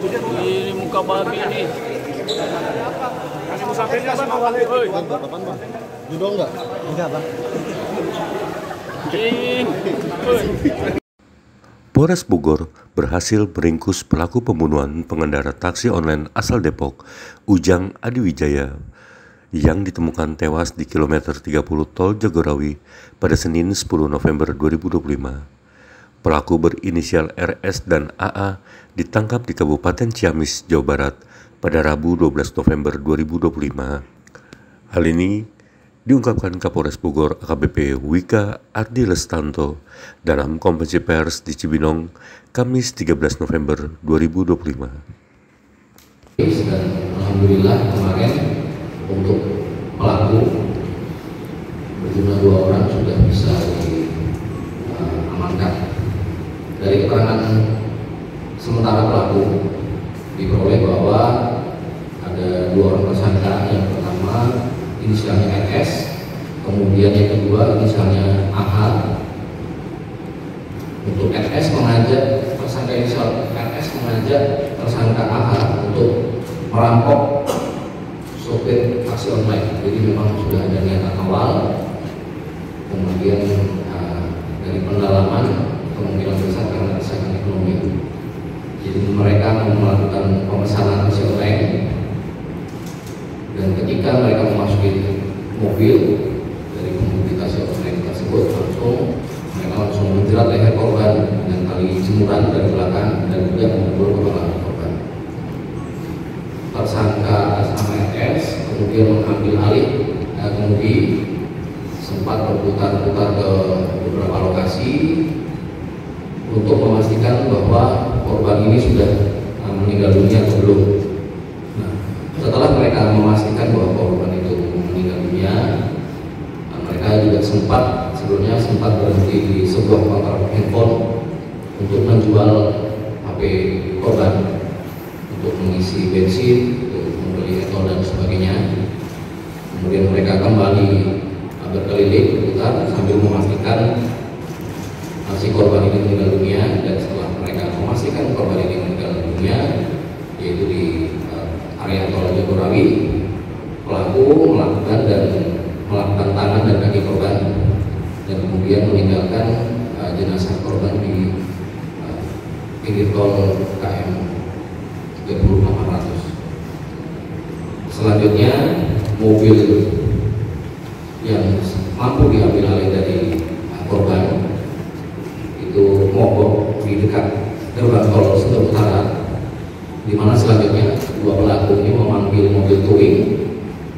Ini muka babi nih. Kasih musafirnya sama wali. Judo enggak? Enggak, Bang. Polres Bogor berhasil meringkus pelaku pembunuhan pengendara taksi online asal Depok, Ujang Adiwijaya, yang ditemukan tewas di kilometer 30 Tol Jagorawi pada Senin 10 November 2025. Pelaku berinisial RS dan AA ditangkap di Kabupaten Ciamis, Jawa Barat pada Rabu 12 November 2025. Hal ini diungkapkan Kapolres Bogor AKBP Wika Ardi Lestanto dalam konferensi pers di Cibinong, Kamis 13 November 2025. Dan alhamdulillah kemarin untuk pelaku berjumlah 2 orang sudah bisa diamankan. Dari keterangan sementara pelaku diperoleh bahwa ada 2 orang tersangka. Yang pertama inisialnya RS, kemudian yang kedua inisialnya AH. Untuk RS mengajak tersangka inisial RS mengajak tersangka AH untuk merampok sopir taksi online. Jadi memang sudah ada niatan awal. Kemudian dari pendalaman kemungkinan besar karena desakan ekonomi. Jadi mereka melakukan pemesanan taksi online, dan ketika mereka memasuki mobil dari pengemudi taksi online tersebut, mereka langsung menjerat leher korban dengan tali jemuran dari belakang dan juga memukul kepala korban. Tersangka RS kemudian mengambil alih kemudi, sempat berputar-putar ke beberapa lokasi untuk memastikan bahwa korban ini sudah meninggal dunia atau belum. Nah, setelah mereka memastikan bahwa korban itu meninggal dunia, mereka juga sebelumnya sempat berhenti di sebuah kontrak handphone untuk menjual HP korban untuk mengisi bensin, untuk membeli etol dan sebagainya. Kemudian mereka kembali berkeliling berputar sambil memastikan si korban ini meninggal dunia, dan setelah mereka memastikan korban ini meninggal dunia, yaitu di area Tol Jagorawi, pelaku melakukan tangan dan kaki korban dan kemudian meninggalkan jenazah korban di pinggir tol KM 30400. Selanjutnya mobil yang mampu diambil alih dari korban itu mogok di dekat gerbang tol Sunda Utara, di mana selanjutnya 2 pelaku ini memanggil mobil towing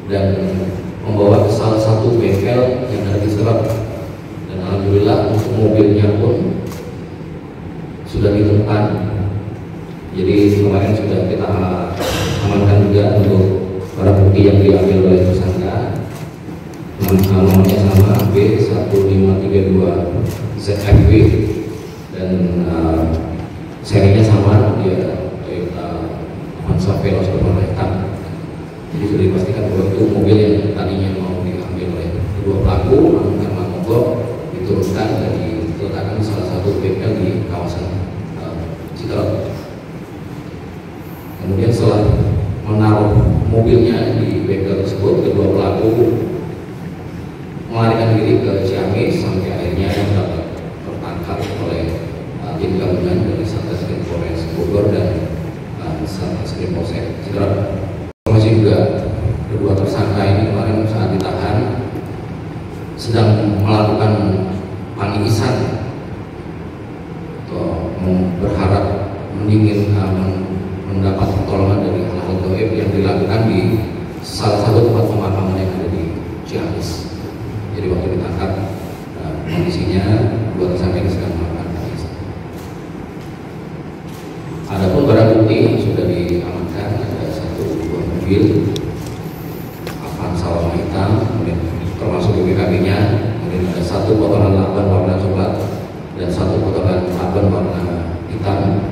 dan membawa ke salah satu bengkel yang ada di Serep. Dan alhamdulillah untuk mobilnya pun sudah ditemukan. Jadi kemarin sudah kita amankan juga untuk barang bukti yang diambil oleh tersangka. Nomornya sama B1532 ZFW dan serinya sama, dia Toyota Avanza Veloz berwarna hitam. Jadi sudah dipastikan bahwa itu mobil yang tadinya mau diambil oleh kedua pelaku, namun karena mogok diturunkan dan diletakkan di salah satu bengkel di kawasan Citerep. Kemudian setelah menaruh mobilnya di bengkel tersebut, kedua pelaku melarikan diri ke Ciamis sampai akhirnya dapat tertangkap oleh tim gabungan dari Satreskrim Polres Bogor dan Satreskrim Polsek Citerep. Masih juga kedua tersangka ini kemarin saat ditahan sedang melakukan pangisan atau berharap mendapat pertolongan dari hal-hal gaib yang dilakukan di salah satu tempat pemakaman yang ada di Ciamis. Jadi waktu ditangkap kondisinya 2 tersangka ini sedang melakukan pangisan. Adapun barang bukti yang sudah diamankan ada 1 buah mobil Avanza warna hitam, kemudian termasuk BPKB-nya, kemudian ada 1 potongan lakban warna coklat dan 1 potongan lakban warna hitam,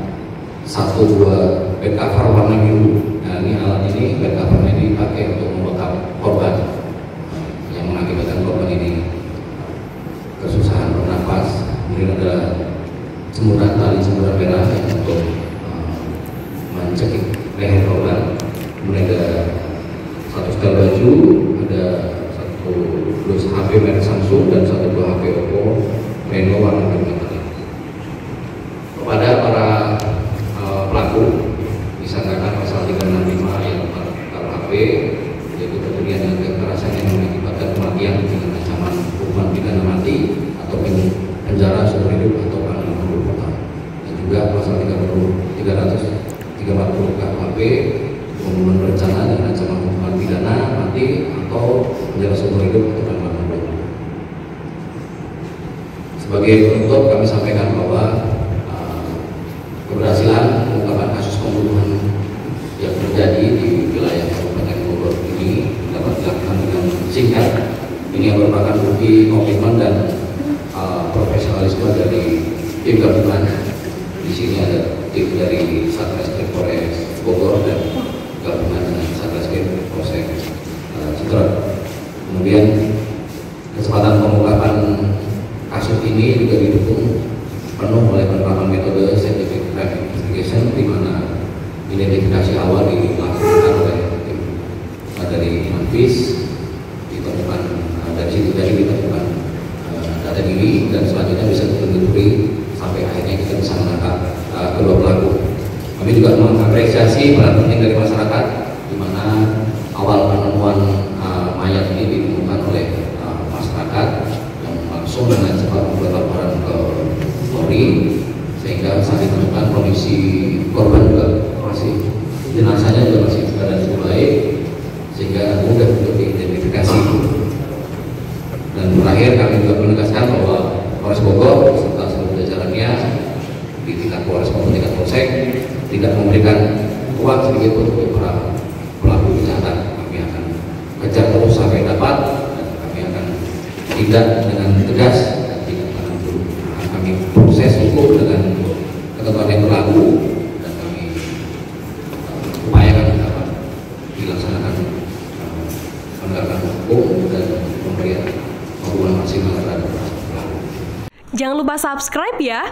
1 buah bed cover warna biru. Nah, ini alat ini bed covernya dipakai untuk membekap korban yang mengakibatkan korban ini kesusahan bernafas. Kemudian ada jemuran tali jemuran merah yang untuk mencekik leher korban. Kemudian ada 1 setel baju, ada 1 dus HP merek Samsung dan 1 buah HP Oppo Reno warna biru metalik. Kepada para pelaku disangkakan pasal 365 yang KUHP, yaitu pemberian dengan kekerasan yang mengakibatkan kematian dengan ancaman hukuman pidana mati atau penjara seumur hidup atau paling 60 tahun, dan juga pasal 340 KUHP pembunuhan berencana dengan ancaman hukuman pidana mati atau penjara seumur hidup atau paling 60 tahun. Sebagai penutup kami sampaikan bahwa keberhasilan pengungkapan kasus pembunuhan yang terjadi di wilayah Kabupaten Bogor ini dapat dilakukan dengan singkat. Ini merupakan bukti komitmen dan profesionalisme dari tim gabungan. Di sini ada tim dari Satreskrim Polres Bogor dan gabungan dengan Satreskrim Polsek Cirebon. Kemudian kecepatan pengungkapan kasus ini juga didukung penuh oleh penerapan metode scientific crime investigation, di mana identifikasi awal dilakukan oleh tim dari Inafis, ditemukan dari situ tadi ditemukan data diri, dan selanjutnya bisa ditelusuri sampai akhirnya kita bisa menangkap kedua pelaku. Kami juga mengapresiasi peran penting dari masyarakat, di mana awal penemuan mayat ini ditemukan oleh masyarakat yang langsung dengan cepat membuat laporan ke Polri, sehingga saat ditemukan kondisi korban juga masih, jenazahnya juga masih keadaan cukup baik, sehingga mudah untuk diidentifikasi. Dan terakhir kami juga menegaskan bahwa Polres Bogor serta seluruh jajarannya di tingkat Polres maupun tingkat Polsek tidak memberikan uang sedikit pun untuk para pelaku kejahatan. Kami akan kejar terus sampai dapat, dan kami akan tindak dengan tegas dan tidak akan kami proses hukum dengan ketentuan yang berlaku, dan kami upayakan dapat dilaksanakan penegakan hukum dan pemberian hukuman maksimal terhadap pelaku. Jangan lupa subscribe ya.